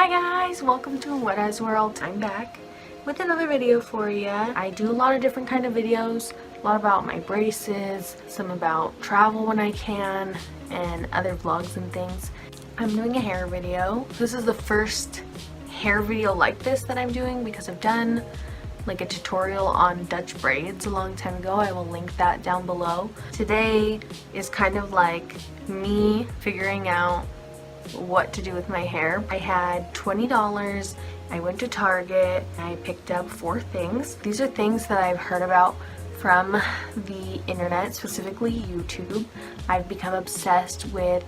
Hi guys, welcome to Güera's World. I'm back with another video for you. I do a lot of different kind of videos, a lot about my braces, some about travel when I can, and other vlogs and things. I'm doing a hair video. This is the first hair video like this that I'm doing because I've done like a tutorial on Dutch braids a long time ago. I will link that down below. Today is kind of like me figuring out what to do with my hair. I had $20. I went to Target and I picked up 4 things. These are things that I've heard about from the internet, specifically YouTube. I've become obsessed with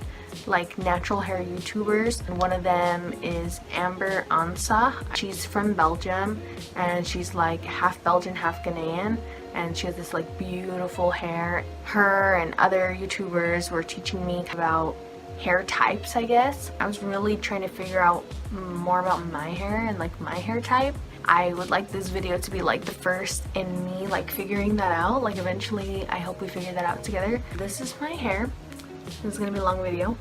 like natural hair YouTubers, and one of them is Amber Ansa. She's from Belgium and she's like half Belgian, half Ghanaian, and she has this like beautiful hair. Her and other YouTubers were teaching me about hair types, I guess. I was really trying to figure out more about my hair and like my hair type. I would like this video to be like the first in me like figuring that out. Like eventually I hope we figure that out together. This is my hair. This is gonna be a long video.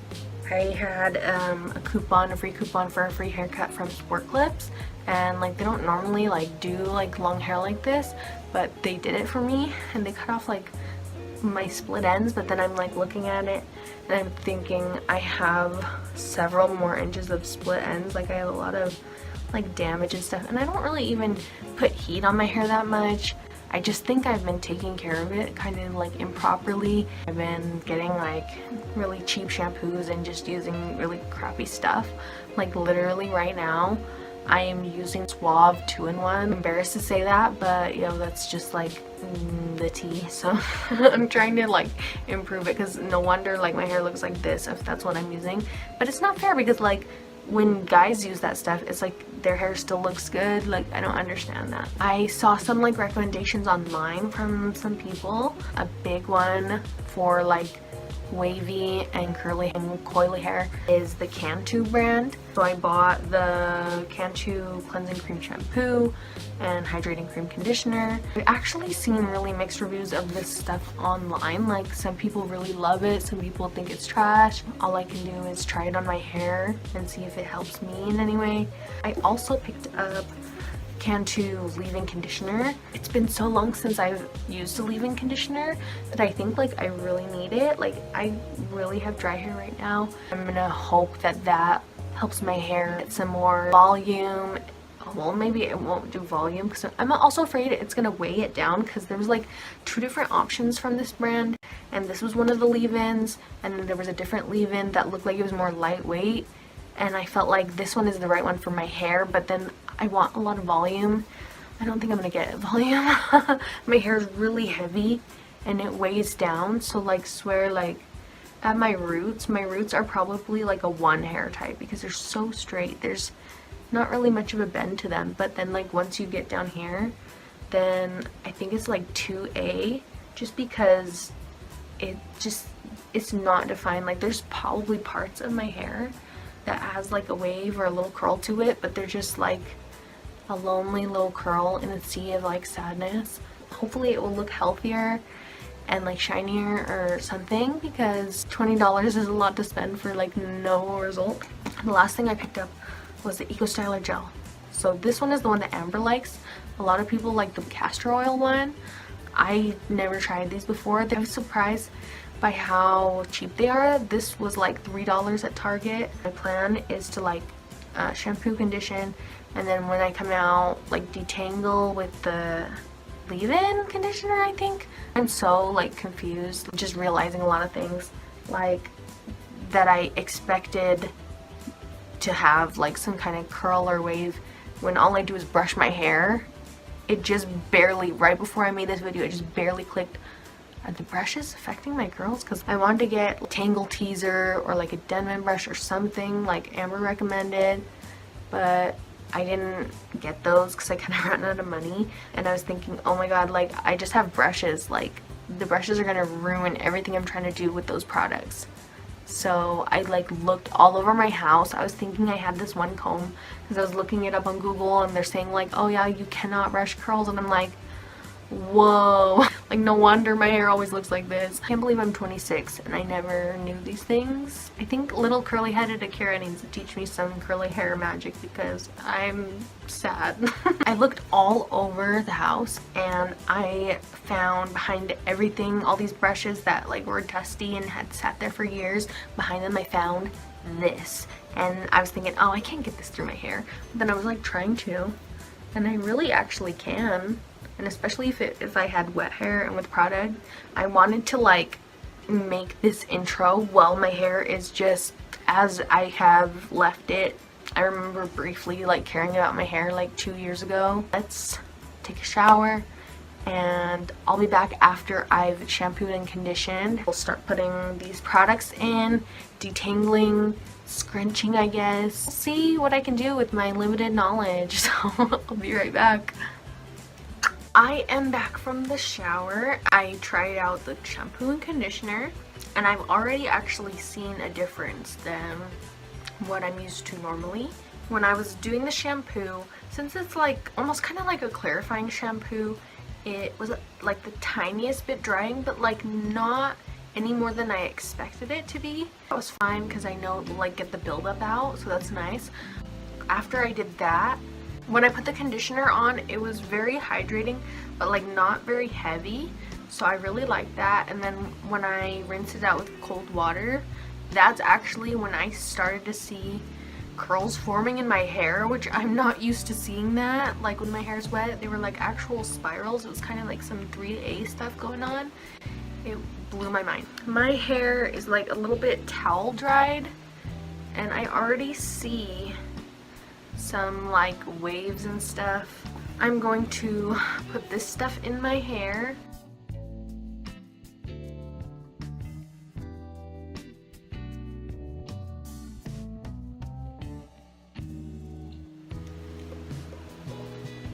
I had a free coupon for a free haircut from Sport Clips, and like they don't normally like do like long hair like this, but they did it for me and they cut off like my split ends. But then I'm like looking at it and I'm thinking I have several more inches of split ends. Like I have a lot of like damage and stuff, and I don't really even put heat on my hair that much. I just think I've been taking care of it kind of like improperly. I've been getting like really cheap shampoos and just using really crappy stuff. Like literally right now I am using Suave 2-in-1. I'm embarrassed to say that, but you know, that's just like the tea. So I'm trying to like improve it, because no wonder like my hair looks like this if that's what I'm using. But it's not fair, because like when guys use that stuff, it's like their hair still looks good. Like I don't understand that. I saw some like recommendations online from some people. A big one for like wavy and curly and coily hair is the Cantu brand. So I bought the Cantu cleansing cream shampoo and hydrating cream conditioner. I've actually seen really mixed reviews of this stuff online. Like some people really love it, some people think it's trash. All I can do is try it on my hair and see if it helps me in any way. I also picked up Cantu leave-in conditioner. It's been so long since I've used a leave-in conditioner that I think like I really need it. Like I really have dry hair right now. I'm gonna hope that that helps my hair get some more volume. Well, maybe it won't do volume because I'm also afraid it's gonna weigh it down, because there was like 2 different options from this brand, and this was one of the leave-ins, and then there was a different leave-in that looked like it was more lightweight, and I felt like this one is the right one for my hair, but then I want a lot of volume. I don't think I'm gonna get volume. My hair is really heavy and it weighs down, so like swear like at my roots are probably like a 1 hair type, because they're so straight. There's not really much of a bend to them, but then like once you get down here, then I think it's like 2A, just because it's not defined. Like there's probably parts of my hair that has like a wave or a little curl to it, but they're just like a lonely little curl in a sea of like sadness. Hopefully it will look healthier and like shinier or something, because $20 is a lot to spend for like no result. The last thing I picked up was the Eco Styler gel. So this one is the one that Amber likes. A lot of people like the castor oil one. I never tried these before. I was surprised by how cheap they are. This was like $3 at Target. My plan is to like shampoo, condition, and then when I come out like detangle with the leave-in conditioner, I think. I'm so like confused, just realizing a lot of things like that I expected to have like some kind of curl or wave when all I do is brush my hair. It just barely, right before I made this video, it just barely clicked. Are the brushes affecting my curls? Because I wanted to get a Tangle Teaser or like a Denman brush or something like Amber recommended, but I didn't get those because I kind of ran out of money. And I was thinking, oh my god, like I just have brushes, like the brushes are gonna ruin everything I'm trying to do with those products. So I like looked all over my house. I was thinking I had this one comb because I was looking it up on Google, and they're saying like, oh yeah, you cannot brush curls, and I'm like, whoa. Like, no wonder my hair always looks like this. I can't believe I'm 26 and I never knew these things. I think little curly headed Akira needs to teach me some curly hair magic because I'm sad. I looked all over the house and I found behind everything, all these brushes that like were dusty and had sat there for years. Behind them I found this, and I was thinking, oh, I can't get this through my hair. But then I was like trying to, and I really actually can. And especially if I had wet hair and with product, I wanted to like make this intro while my hair is just as I have left it. I remember briefly like caring about my hair like 2 years ago. Let's take a shower and I'll be back after I've shampooed and conditioned. We'll start putting these products in, detangling, scrunching, I guess. See what I can do with my limited knowledge. So I'll be right back. I am back from the shower. I tried out the shampoo and conditioner and I've already actually seen a difference than what I'm used to normally. When I was doing the shampoo, since it's like almost kind of like a clarifying shampoo, it was like the tiniest bit drying, but like not any more than I expected it to be. That was fine because I know it will like get the buildup out, so that's nice. After I did that, when I put the conditioner on, it was very hydrating, but like not very heavy, so I really liked that. And then when I rinsed it out with cold water, that's actually when I started to see curls forming in my hair, which I'm not used to seeing that. Like when my hair's wet, they were like actual spirals. It was kind of like some 3A stuff going on. It blew my mind. My hair is like a little bit towel dried and I already see some like waves and stuff. I'm going to put this stuff in my hair.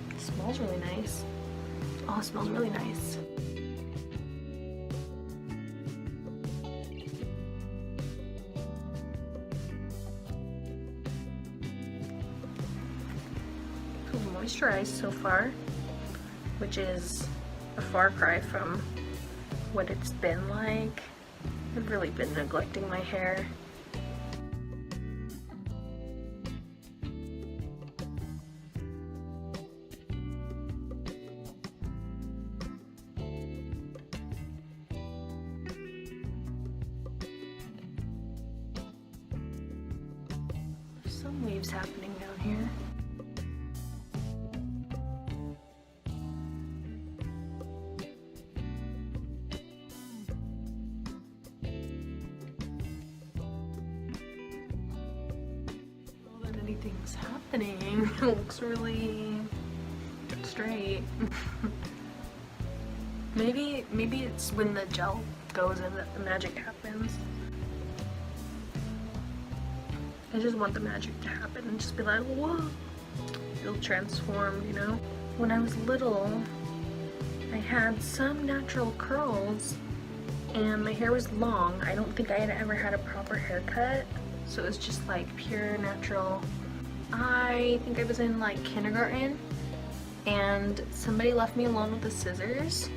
It smells really nice. Oh, it smells really nice. Moisturized so far, which is a far cry from what it's been like. I've really been neglecting my hair. There's some waves happening down here. Anything's happening. It looks really straight. maybe it's when the gel goes in that the magic happens. I just want the magic to happen and just be like, whoa, it'll transform, you know? When I was little, I had some natural curls and my hair was long. I don't think I had ever had a proper haircut. So it was just like pure natural. I think I was in like kindergarten and somebody left me alone with the scissors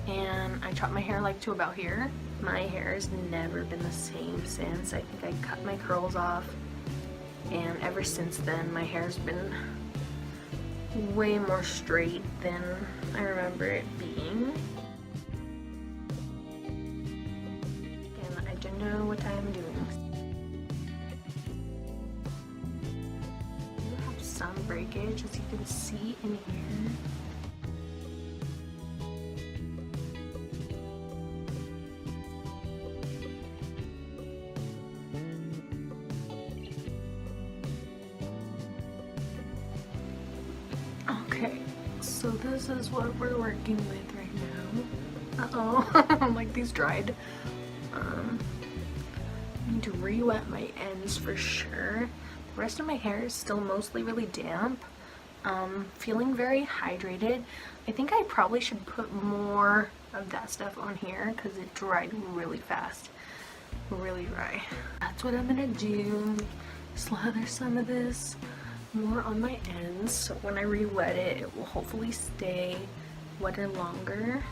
and I chopped my hair like to about here. My hair has never been the same since. I think I cut my curls off and ever since then my hair's been way more straight than I remember it being. And I don't know what I am doing. Some breakage, as you can see in here. Okay, so this is what we're working with right now. Uh-oh, like these dried. I need to re-wet my ends for sure. The rest of my hair is still mostly really damp. Feeling very hydrated. I think I probably should put more of that stuff on here because it dried really fast. Really dry. That's what I'm gonna do. Slather some of this more on my ends so when I re-wet it, it will hopefully stay wetter longer.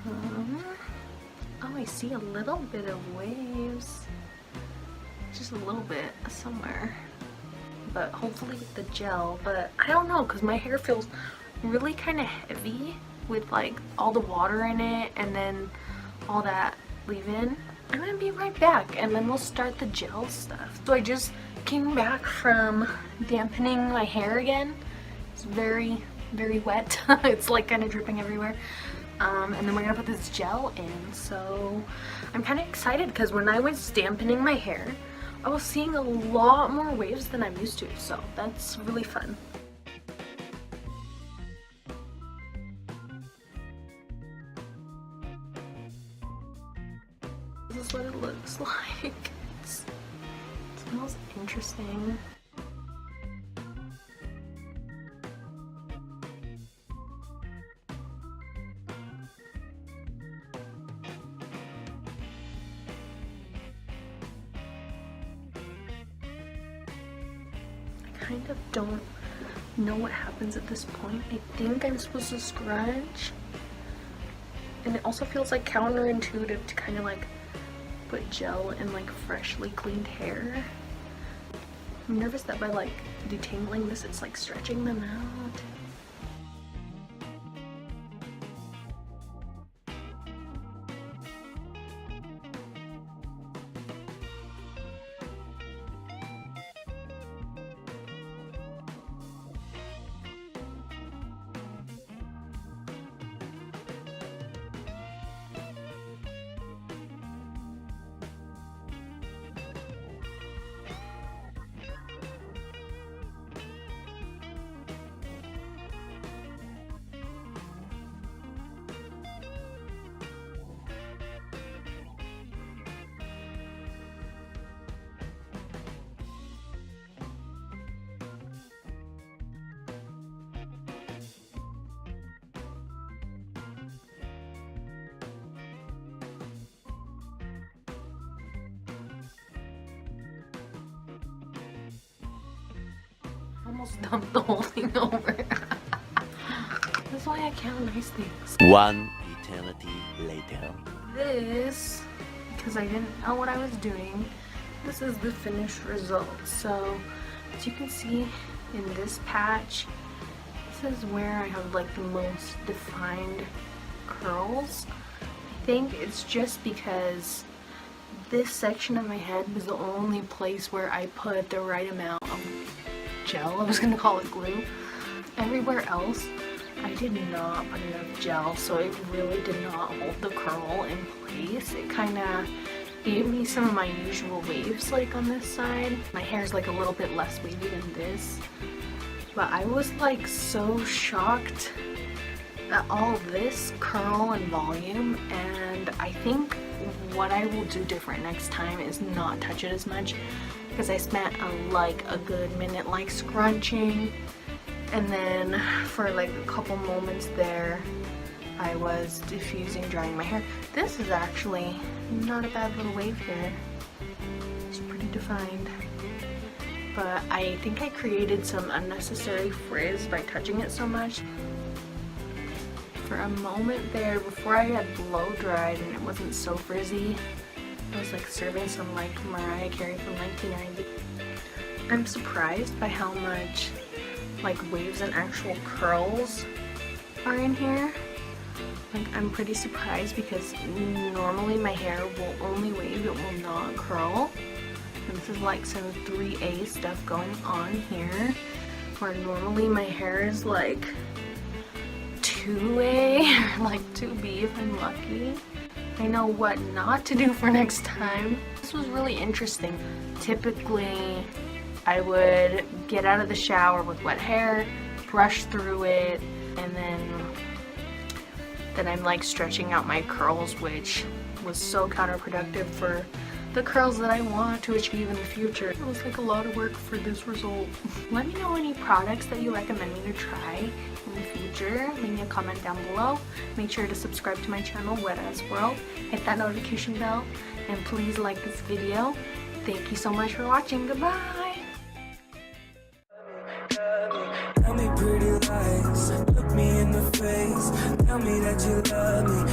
Oh, I see a little bit of waves. Just a little bit somewhere. But hopefully with the gel, but I don't know, because my hair feels really kind of heavy with like all the water in it and then all that leave-in. I'm gonna be right back and then we'll start the gel stuff. So I just came back from dampening my hair again. It's very, very wet. It's like kind of dripping everywhere. And then we're gonna put this gel in. So I'm kind of excited because when I was dampening my hair, I was seeing a lot more waves than I'm used to. So that's really fun. This is what it looks like. It smells interesting. I kind of don't know what happens at this point. I think I'm supposed to scrunch. And it also feels like counterintuitive to kind of like put gel in like freshly cleaned hair. I'm nervous that by like detangling this, it's like stretching them out. Almost dumped the whole thing over. That's why I count nice things. One eternity later. This, because I didn't know what I was doing, this is the finished result. So, as you can see in this patch, this is where I have like the most defined curls. I think it's just because this section of my head was the only place where I put the right amount of gel. I was gonna call it glue. Everywhere else, I did not put enough gel, so it really did not hold the curl in place. It kind of gave me some of my usual waves like on this side. My hair is like a little bit less wavy than this, but I was like so shocked at all this curl and volume, and I think what I will do different next time is not touch it as much, because I spent a good minute like scrunching, and then for like a couple moments there I was diffusing, drying my hair. This is actually not a bad little wave here. It's pretty defined, but I think I created some unnecessary frizz by touching it so much. For a moment there, before I had blow dried and it wasn't so frizzy, I was like serving some like Mariah Carey from 1990. I'm surprised by how much like waves and actual curls are in here. Like, I'm pretty surprised because normally my hair will only wave, it will not curl. And this is like some 3A stuff going on here, where normally my hair is like 2A or like 2B if I'm lucky. I know what not to do for next time. This was really interesting. Typically, I would get out of the shower with wet hair, brush through it, and then I'm like stretching out my curls, which was so counterproductive for the curls that I want to achieve in the future. It was like a lot of work for this result. Let me know any products that you recommend me to try in the future. Leave me a comment down below. Make sure to subscribe to my channel, Güera's World. Hit that notification bell, and please like this video. Thank you so much for watching. Goodbye. Tell me pretty lies, look me in the Tell me that you love me.